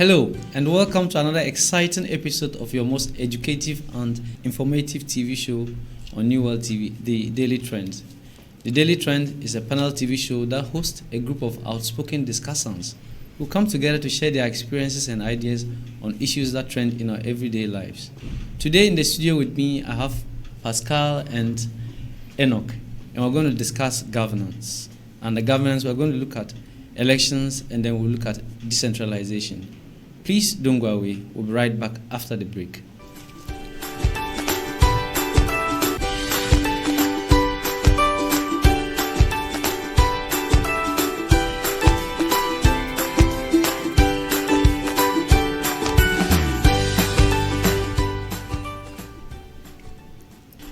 Hello, and welcome to another exciting episode of your most educative and informative TV show on New World TV, The Daily Trend. The Daily Trend is a panel TV show that hosts a group of outspoken discussants who come together to share their experiences and ideas on issues that trend in our everyday lives. Today in the studio with me, I have Pascal and Enoch, and we're going to discuss governance. And the governance, we're going to look at elections, and then we'll look at decentralization. Please don't go away. We'll be right back after the break.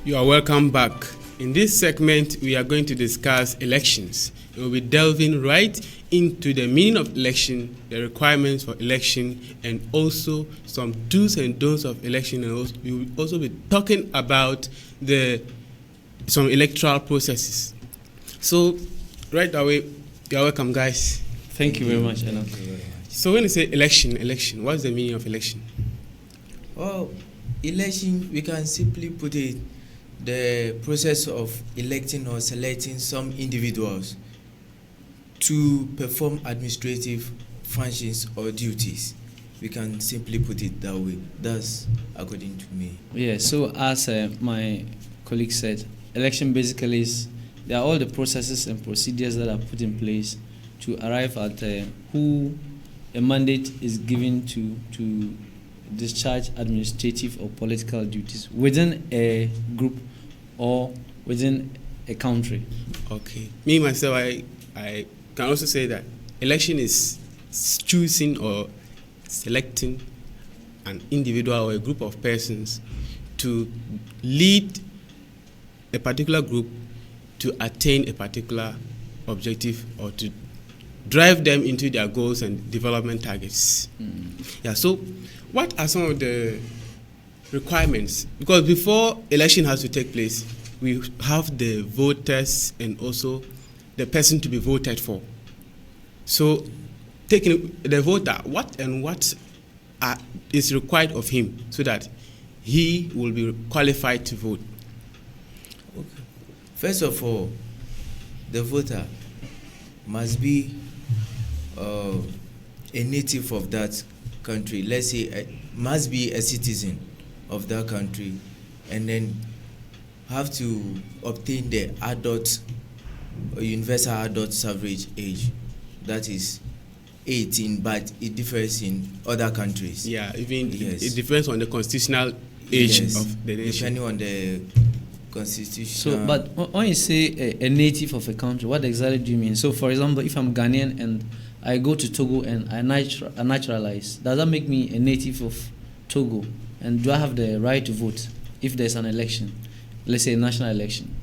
You are welcome back. In this segment, we are going to discuss elections. We'll be delving right into the meaning of election, the requirements for election, and also some do's and don'ts of election. And also, we will also be talking about some electoral processes. So, right away, you're welcome, guys. Thank you very much, Enoch. So, when you say election, what's the meaning of election? Well, election, we can simply put it the process of electing or selecting some individuals to perform administrative functions or duties. We can simply put it that way. That's according to me. Yeah, so as my colleague said, election basically is, there are all the processes and procedures that are put in place to arrive at who a mandate is given to discharge administrative or political duties within a group or within a country. Okay. Me, myself, I can also say that election is choosing or selecting an individual or a group of persons to lead a particular group to attain a particular objective or to drive them into their goals and development targets. Yeah, so what are some of the requirements? Because before election has to take place, we have the voters and also the person to be voted for. So, taking the voter, what is required of him so that he will be qualified to vote? Okay. First of all, the voter must be a native of that country. Let's say must be a citizen of that country, and then have to obtain the adult or universal adult suffrage age. That is 18, but it differs in other countries. Yeah, even yes. It depends on the constitutional age yes, of the nation. depending on the constitution. So, but when you say a native of a country, what exactly do you mean? So, for example, if I'm Ghanaian and I go to Togo and I naturalize, does that make me a native of Togo? And do I have the right to vote if there's an election, let's say a national election?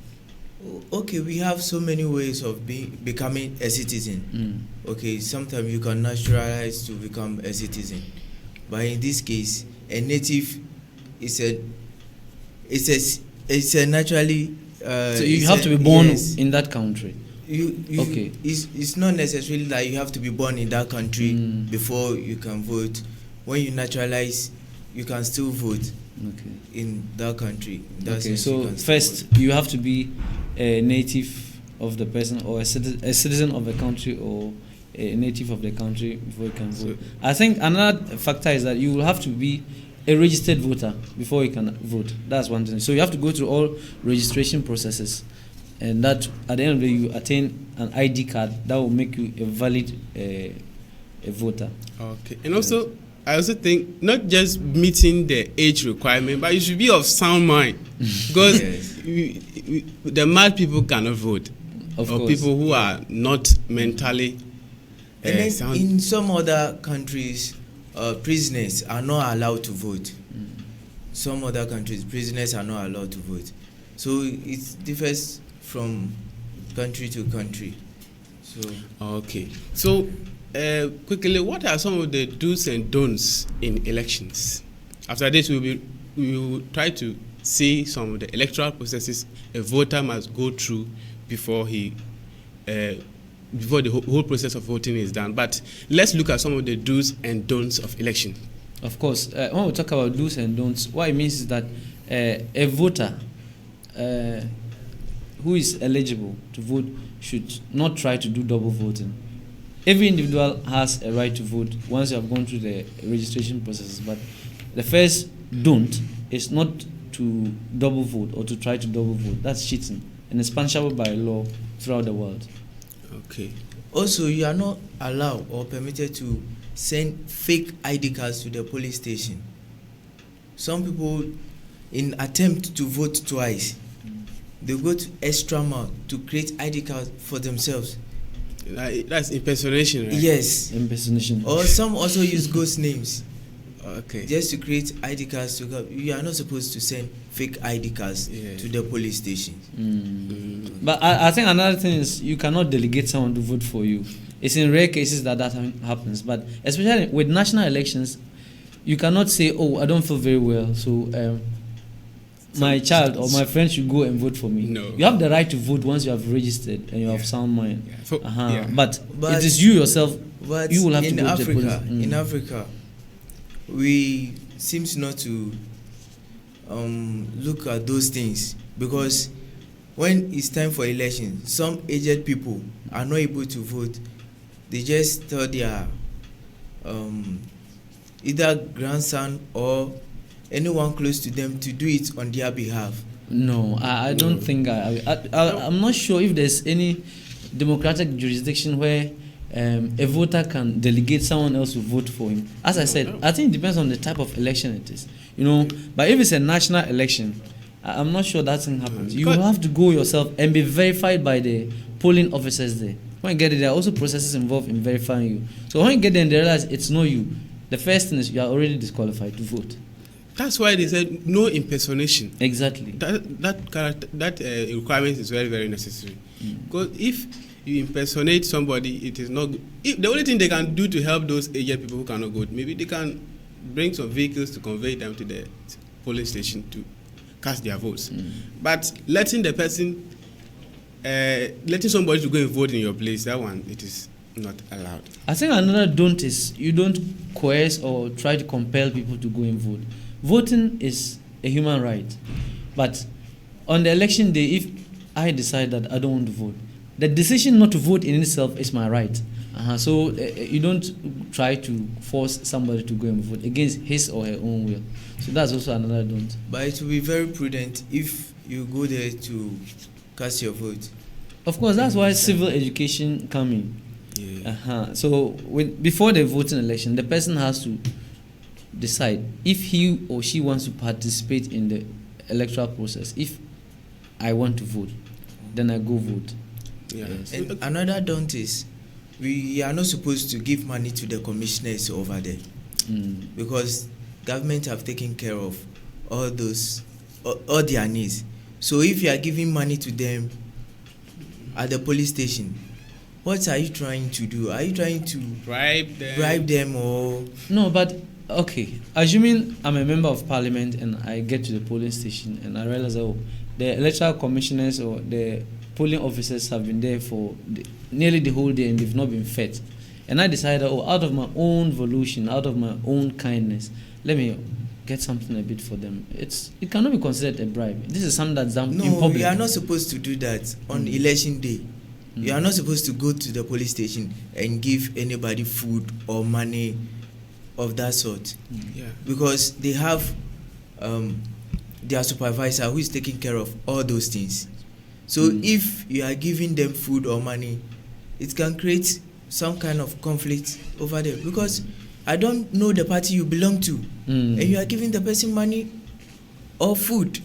Okay, we have so many ways of becoming a citizen. Okay, sometimes you can naturalize to become a citizen, but in this case, a native is a naturally. So you have to be born in that country. Okay. It's not necessarily that you have to be born in that country before you can vote. When you naturalize, you can still vote in that country. Okay, so first you have to be a native of the person or a citizen of the country or a native of the country before you can vote. I think another factor is that you will have to be a registered voter before you can vote. That's one thing. So you have to go through all registration processes, and that at the end of the day you attain an ID card that will make you a valid a voter. Okay, and also I also think not just meeting the age requirement, but you should be of sound mind, because the mad people cannot vote, of or course. people who are not mentally sound. In some other countries, prisoners are not allowed to vote. Some other countries, prisoners are not allowed to vote. So it differs from country to country. So okay, so quickly, what are some of the do's and don'ts in elections? After this, we will try to see some of the electoral processes a voter must go through before he before the whole process of voting is done. But let's look at some of the do's and don'ts of election. Of course, when we talk about do's and don'ts, what it means is that a voter who is eligible to vote should not try to do double voting. Every individual has a right to vote once you have gone through the registration processes. But the first don't is not to double vote or to try to double vote. That's cheating, and it's punishable by law throughout the world. Okay. Also, you are not allowed or permitted to send fake ID cards to the police station. Some people, in attempt to vote twice, they go to extra mile to create ID cards for themselves. That's impersonation, right? Yes. Impersonation. Or some also use ghost names. Okay. Just to create ID cards to go. You are not supposed to send fake ID cards to the police station. But I think another thing is you cannot delegate someone to vote for you. It's in rare cases that happens. But especially with national elections, you cannot say, "Oh, I don't feel very well, so my child or my friend should go and vote for me." No. You have the right to vote once you have registered and you have sound mind. Yeah. But it is you yourself. But You will have to in go to the police. Africa, in Africa, we seems not to look at those things, because when it's time for election, some aged people are not able to vote. They just tell their either grandson or anyone close to them to do it on their behalf. No, I don't think I'm not sure if there's any democratic jurisdiction where a voter can delegate someone else to vote for him. As I said, I think it depends on the type of election it is. But if it's a national election, I'm not sure that thing happens. You will have to go yourself and be verified by the polling officers there. When you get there, there are also processes involved in verifying you. So when you get there and they realize it's not you, the first thing is you are already disqualified to vote. That's why they said no impersonation. Exactly. That requirement is very, very necessary. Because if you impersonate somebody, it is not good. The only thing they can do to help those aged people who cannot vote, maybe they can bring some vehicles to convey them to the polling station to cast their votes. But letting somebody to go and vote in your place, that one, it is not allowed. I think another don't is you don't coerce or try to compel people to go and vote. Voting is a human right. But on the election day, if I decide that I don't want to vote, the decision not to vote in itself is my right. So you don't try to force somebody to go and vote against his or her own will. So that's also another don't. But it will be very prudent if you go there to cast your vote. Of course, that's why civil education come in. Yeah. So before the voting election, the person has to decide if he or she wants to participate in the electoral process. If I want to vote, then I go vote. Yeah. Yes. And another don't is we are not supposed to give money to the commissioners over there, because government have taken care of all their needs. So if you are giving money to them at the police station, what are you trying to do? Are you trying to bribe them or? No, but okay. Assuming I'm a member of parliament and I get to the polling station and I realize, the electoral commissioners or the polling officers have been there for nearly the whole day and they've not been fed. And I decided, out of my own volition, out of my own kindness, let me get something a bit for them. It cannot be considered a bribe. This is something that's done in public. No, you are not supposed to do that on election day. You are not supposed to go to the police station and give anybody food or money of that sort. Yeah. Because they have their supervisor who is taking care of all those things. So if you are giving them food or money, it can create some kind of conflict over there, because I don't know the party you belong to, and you are giving the person money or food.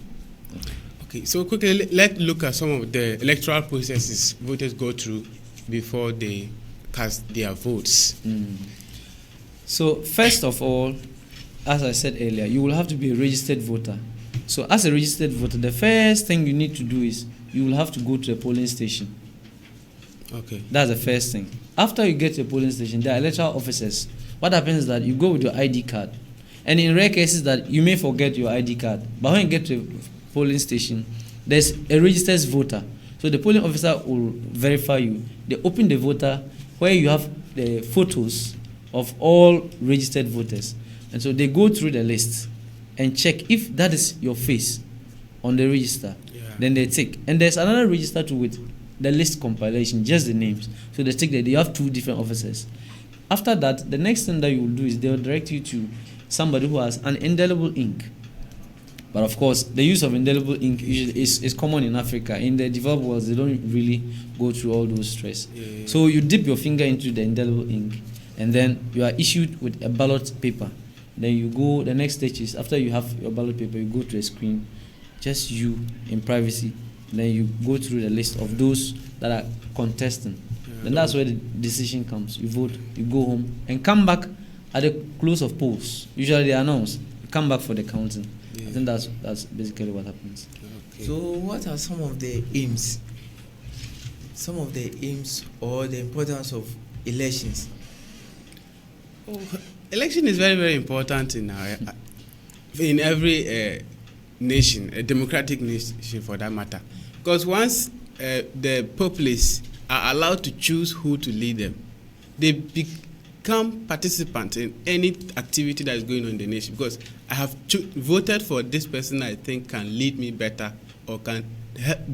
Okay, so quickly, let's look at some of the electoral processes voters go through before they cast their votes. So first of all, as I said earlier, you will have to be a registered voter. So as a registered voter, the first thing you need to do is you will have to go to the polling station. Okay. That's the first thing. After you get to the polling station, there are electoral officers. What happens is that you go with your ID card. And in rare cases that you may forget your ID card. But when you get to the polling station, there's a registered voter. So the polling officer will verify you. They open the voter where you have the photos of all registered voters. And so they go through the list and check if that is your face on the register. Yeah. Then they tick. And there's another register too with the list compilation, just the names. So they tick that you have 2 different officers. After that, the next thing that you will do is they'll direct you to somebody who has an indelible ink. But of course, the use of indelible ink usually is common in Africa. In the developed world, they don't really go through all those stress. Yeah. So you dip your finger into the indelible ink, and then you are issued with a ballot paper. Then you go, the next stage is after you have your ballot paper, you go to a screen, just you in privacy. Then you go through the list of those that are contesting. Then that's where the decision comes. You vote, you go home, and come back at the close of polls. Usually they announce, you come back for the counting. Yeah. I think that's basically what happens. Okay. So what are some of the aims? Some of the aims or the importance of elections? Election is very, very important in every nation, a democratic nation for that matter. Because once the populace are allowed to choose who to lead them, they become participants in any activity that is going on in the nation. Because I have voted for this person I think can lead me better or can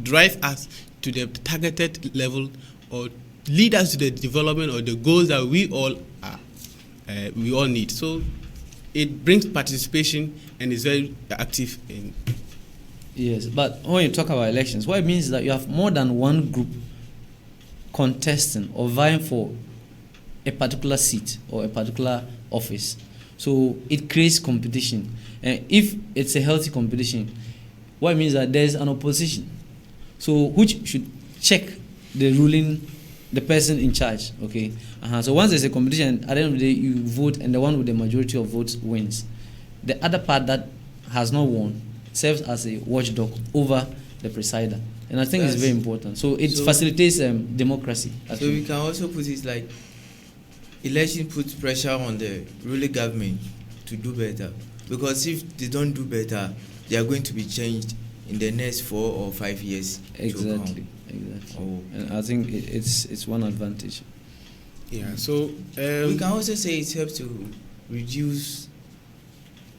drive us to the targeted level or lead us to the development or the goals that we all need. So it brings participation and is very active in. Yes, but when you talk about elections, what it means is that you have more than one group contesting or vying for a particular seat or a particular office. So it creates competition. And if it's a healthy competition, what it means is that there's an opposition. So which should check the person in charge, okay? So once there's a competition, at the end of the day, you vote and the one with the majority of votes wins. The other part that has not won serves as a watchdog over the presider. And I think it's very important. So it facilitates democracy. So we can also put it like election puts pressure on the ruling government to do better. Because if they don't do better, they are going to be changed in the next 4 or 5 years. Exactly. Oh. And I think it's one advantage. Yeah. So we can also say it helps to reduce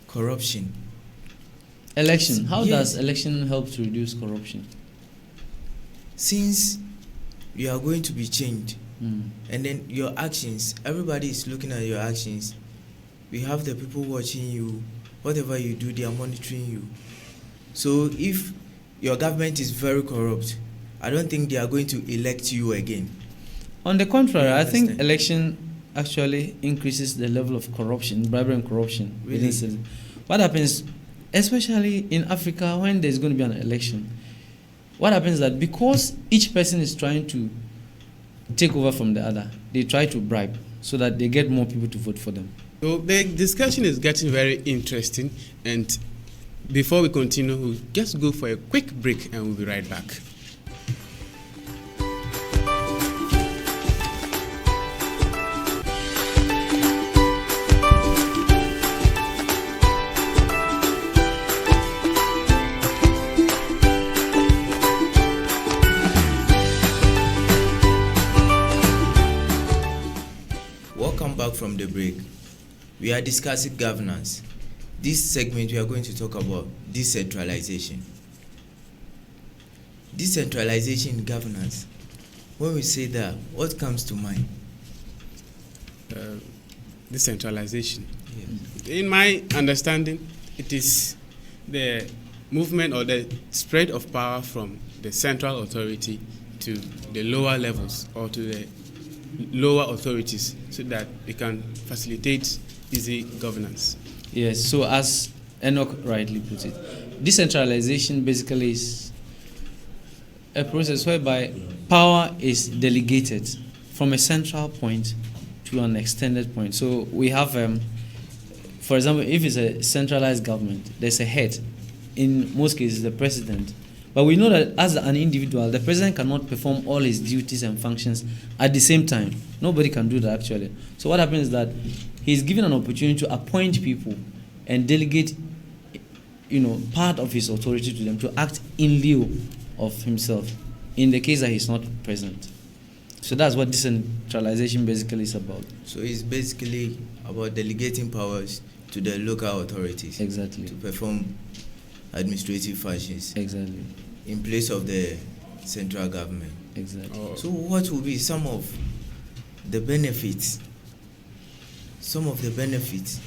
corruption. Election. How does election help to reduce corruption? Since you are going to be changed, and then your actions, everybody is looking at your actions. We have the people watching you. Whatever you do, they are monitoring you. So if your government is very corrupt, I don't think they are going to elect you again. On the contrary, I think election actually increases the level of corruption, bribery and corruption. Really? What happens, especially in Africa, when there's going to be an election, what happens is that because each person is trying to take over from the other, they try to bribe so that they get more people to vote for them. So the discussion is getting very interesting, and before we continue, we'll just go for a quick break and we'll be right back. Welcome back from the break. We are discussing governance. This segment we are going to talk about decentralization. Decentralization in governance. When we say that, what comes to mind? Decentralization. Yes. In my understanding, it is the movement or the spread of power from the central authority to the lower levels or to the lower authorities so that it can facilitate easy governance. Yes, so as Enoch rightly put it, decentralization basically is a process whereby power is delegated from a central point to an extended point. So we have, for example, if it's a centralized government, there's a head, in most cases the president. But we know that as an individual, the president cannot perform all his duties and functions at the same time. Nobody can do that actually. So what happens is that he's given an opportunity to appoint people and delegate, part of his authority to them to act in lieu of himself. in the case that he's not present. So that's what decentralization basically is about. So it's basically about delegating powers to the local authorities. Exactly. To perform administrative functions. Exactly. In place of the central government. Exactly. Oh. So what will be some of the benefits? Some of the benefits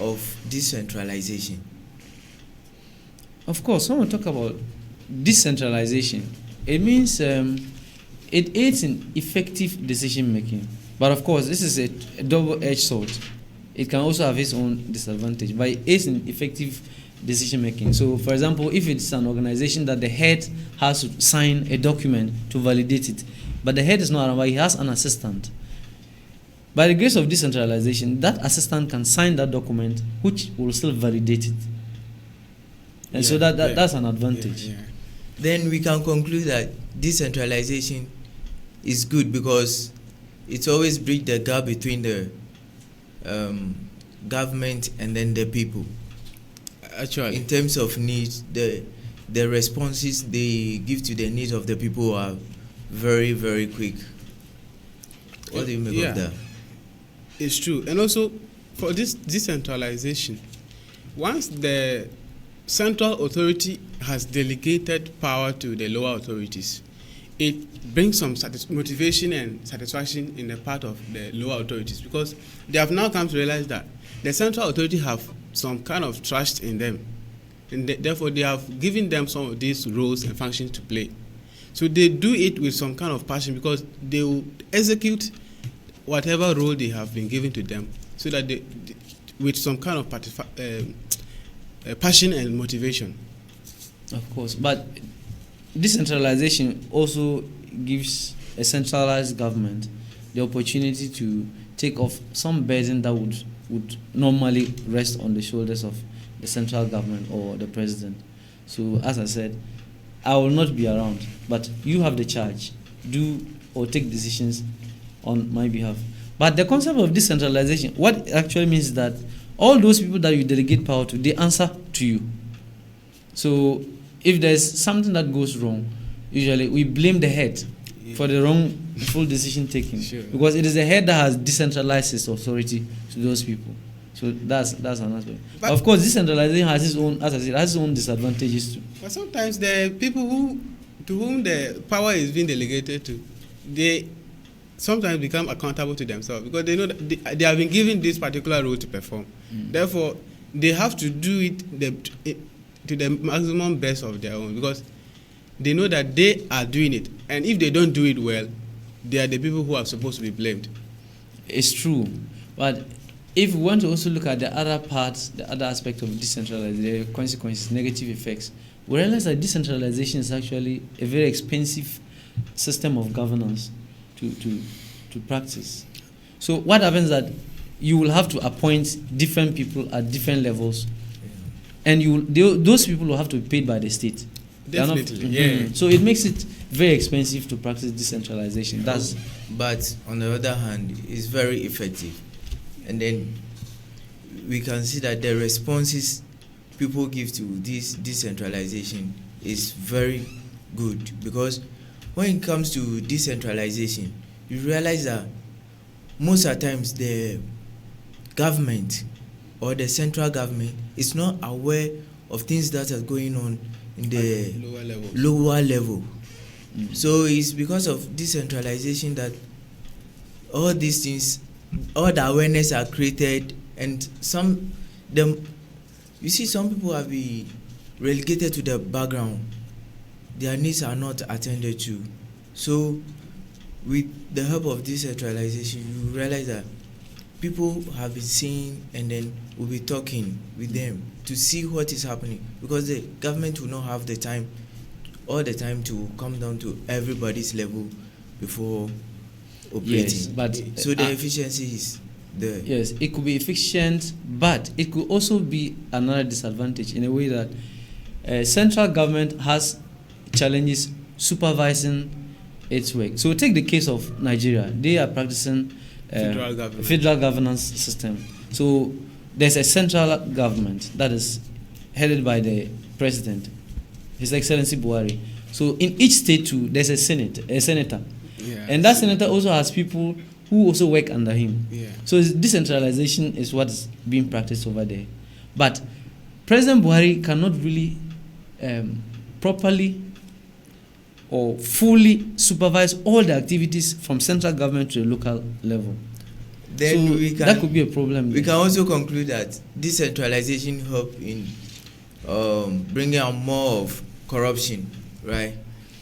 of decentralization. Of course, when we talk about decentralization, it means it aids in effective decision making. But of course, this is a double-edged sword. It can also have its own disadvantage, but it aids in effective decision making. So, for example, if it's an organization that the head has to sign a document to validate it, but the head is not around, but he has an assistant. By the grace of decentralization, that assistant can sign that document, which will still validate it. And so that's an advantage. Yeah. Then we can conclude that decentralization is good because it's always bridge the gap between the government and then the people. Actually, In terms of needs, the responses they give to the needs of the people are very, very quick. What do you make of that? it's true. And also, for this decentralization, once the central authority has delegated power to the lower authorities, it brings some motivation and satisfaction in the part of the lower authorities, because they have now come to realize that the central authority have some kind of trust in them, and therefore they have given them some of these roles and functions to play. So they do it with some kind of passion, because they will execute whatever role they have been given to them, so that they with some kind of passion and motivation. Of course, but decentralization also gives a centralized government the opportunity to take off some burden that would normally rest on the shoulders of the central government or the president. So, as I said, I will not be around, but you have the charge. Do or take decisions on my behalf. But the concept of decentralization, what it actually means is that all those people that you delegate power to, they answer to you. So if there's something that goes wrong, usually we blame the head for the wrongful decision taking. Sure. Because it is the head that has decentralized its authority to those people. So that's an aspect. But of course, decentralization has its own, as I said, has its own disadvantages too. But sometimes the people to whom the power is being delegated to, they sometimes become accountable to themselves, because they know that they have been given this particular role to perform. Therefore, they have to do it to the maximum best of their own, because they know that they are doing it, and if they don't do it well, they are the people who are supposed to be blamed. It's true, but if we want to also look at the other parts, the other aspect of decentralization, the consequences, negative effects, we realize that decentralization is actually a very expensive system of governance to practice. So what happens is that you will have to appoint different people at different levels, and those people will have to be paid by the state. Definitely, yeah. So it makes it very expensive to practice decentralization. But on the other hand, it's very effective. And then we can see that the responses people give to this decentralization is very good, because when it comes to decentralization, you realize that most of the times the government or the central government is not aware of things that are going on in the lower level. So it's because of decentralization that all these things, all the awareness are created, and you see some people have been relegated to the background. Their needs are not attended to. So with the help of decentralization, you realize that people have been seeing, and then we'll be talking with them to see what is happening, because the government will not have the time, all the time, to come down to everybody's level before operating. Yes, but so the efficiency is there. Yes, it could be efficient, but it could also be another disadvantage in a way that central government has challenges supervising its work. So take the case of Nigeria. They are practicing federal governance system. So there's a central government that is headed by the president, His Excellency Buhari. So in each state too, there's a senator, Yeah. and that senator also has people who also work under him. Yeah. So decentralization is what's being practiced over there. But President Buhari cannot really properly or fully supervise all the activities from central government to the local level. Then so that could be a problem. We can also conclude that decentralization help in bringing out more of corruption, right?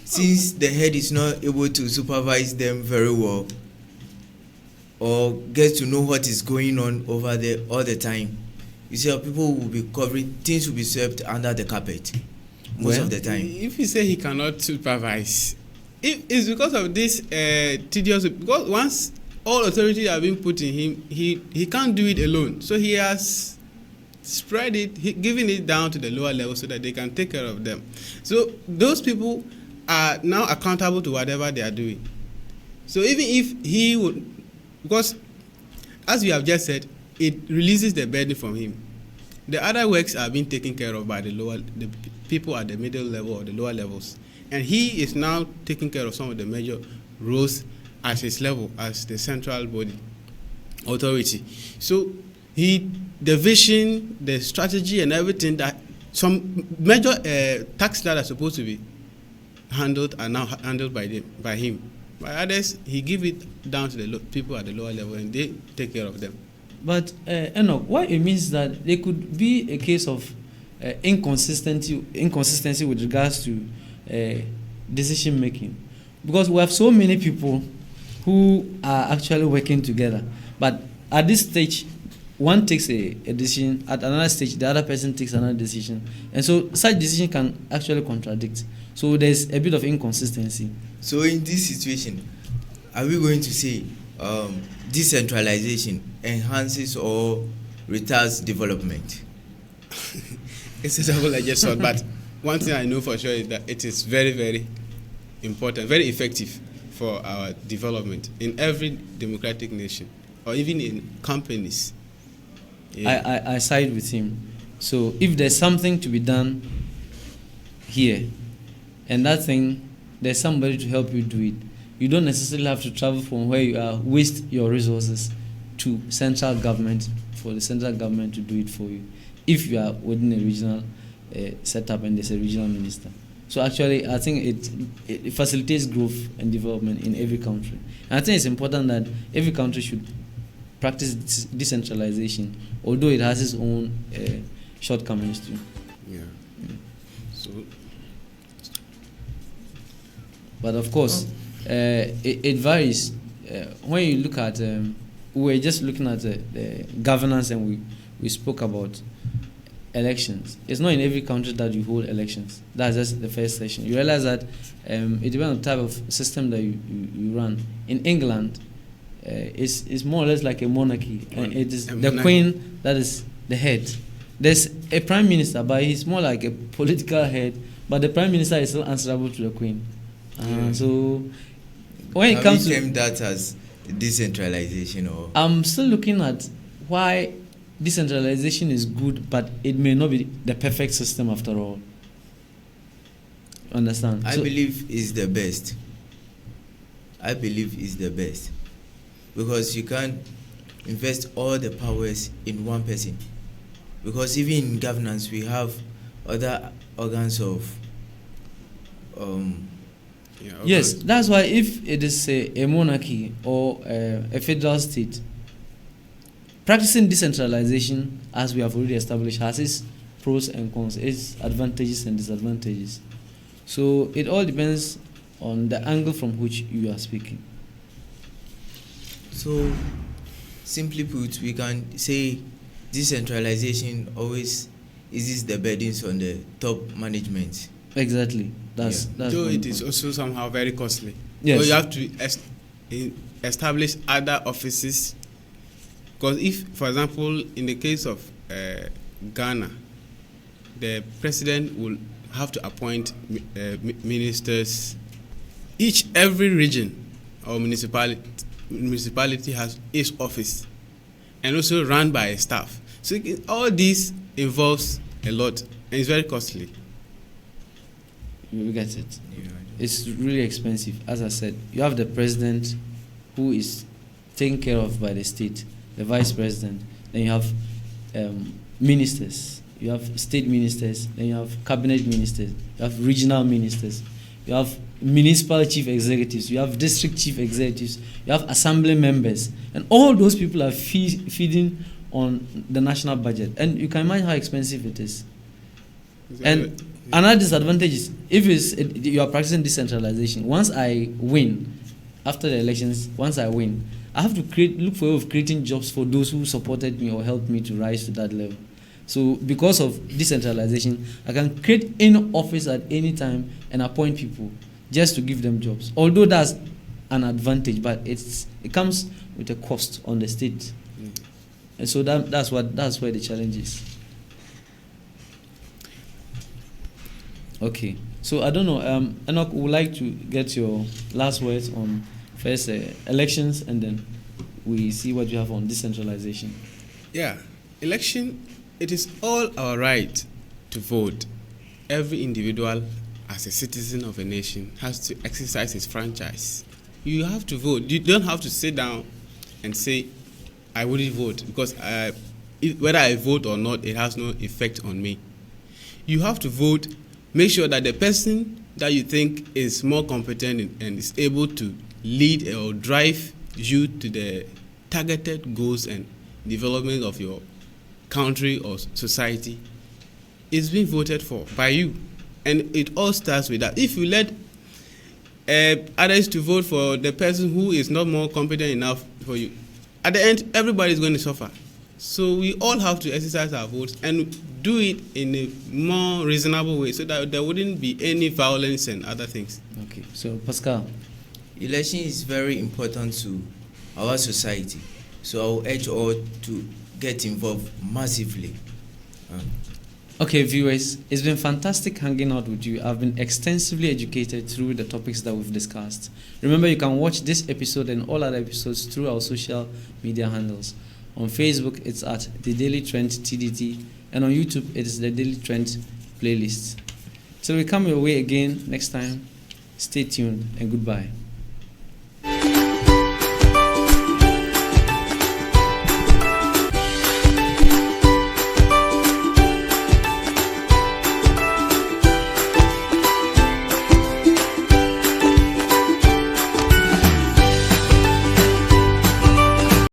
Since the head is not able to supervise them very well or get to know what is going on over there all the time, you see how people will be covering, things will be swept under the carpet most of the time. If you say he cannot supervise, it's because of this tedious, because once all authority have been put in him, he can't do it alone. So he has spread it, giving it down to the lower level so that they can take care of them. So those people are now accountable to whatever they are doing. So even if he would, because as we have just said, it releases the burden from him. The other works are being taken care of by the people at the middle level or the lower levels. And he is now taking care of some of the major roles at his level as the central body authority. So the vision, the strategy and everything that some major tasks that are supposed to be handled are now handled by him. By others, he give it down to the people at the lower level and they take care of them. But Enoch, what it means that there could be a case of inconsistency with regards to decision making, because we have so many people who are actually working together, but at this stage, one takes a decision, at another stage, the other person takes another decision, and so such decision can actually contradict. So there's a bit of inconsistency. So in this situation, are we going to say decentralization enhances or retards development? It's a double-edged sword, but one thing I know for sure is that it is very, very important, very effective for our development in every democratic nation or even in companies. Yeah. I side with him. So if there's something to be done here, and that thing, there's somebody to help you do it, you don't necessarily have to travel from where you are, waste your resources to central government for the central government to do it for you, if you are within a regional setup and there's a regional minister. So actually, I think it facilitates growth and development in every country. And I think it's important that every country should practice decentralization, although it has its own shortcomings too. Yeah. So, but of course, it varies. When you look at, we were just looking at the governance, and we spoke about elections. It's not in every country that you hold elections. That's just the first session. You realize that it depends on the type of system that you run. In England, it's more or less like a monarchy, and it is the Queen that is the head. There's a prime minister, but he's more like a political head, but the prime minister is still answerable to the Queen. So when it comes to that as decentralization, or I'm still looking at why decentralization is good, but it may not be the perfect system after all. Understand? I believe is the best. I believe is the best because you can't invest all the powers in one person. Because even in governance, we have other organs of. Yes, that's why if it is a monarchy or a federal state, practicing decentralization, as we have already established, has its pros and cons, its advantages and disadvantages. So it all depends on the angle from which you are speaking. So, simply put, we can say decentralization always eases the burdens on the top management. Exactly. That's though it is also somehow very costly. Yes. So you have to establish other offices. Because if, for example, in the case of Ghana, the president will have to appoint ministers. Every region or municipality has its office and also run by a staff. So all this involves a lot and it's very costly. You get it. Yeah. It's really expensive. As I said, you have the president who is taken care of by the state, the vice president, then you have ministers, you have state ministers, then you have cabinet ministers, you have regional ministers, you have municipal chief executives, you have district chief executives, you have assembly members, and all those people are feeding on the national budget. And you can imagine how expensive it is. And another disadvantage is if you are practicing decentralization. Once I win, after the elections, once I win, I have to look for a way of creating jobs for those who supported me or helped me to rise to that level. So because of decentralization, I can create any office at any time and appoint people just to give them jobs. Although that's an advantage, but it comes with a cost on the state. And so that's where the challenge is. Okay. So I don't know, Enoch, would like to get your last words on first elections, and then we see what you have on decentralization. Yeah, election, it is all our right to vote. Every individual, as a citizen of a nation, has to exercise his franchise. You have to vote. You don't have to sit down and say, I wouldn't vote, because whether I vote or not, it has no effect on me. You have to vote. Make sure that the person that you think is more competent and is able to lead or drive you to the targeted goals and development of your country or society is being voted for by you. And it all starts with that. If you let others to vote for the person who is not more competent enough for you, at the end, everybody is going to suffer. So we all have to exercise our votes and do it in a more reasonable way so that there wouldn't be any violence and other things. Okay, so Pascal. Election is very important to our society. So I will urge all to get involved massively. Okay, viewers, it's been fantastic hanging out with you. I've been extensively educated through the topics that we've discussed. Remember, you can watch this episode and all other episodes through our social media handles. On Facebook, it's at The Daily Trend TDT, and on YouTube, it's The Daily Trend Playlist. Till we come your way again next time, stay tuned and goodbye.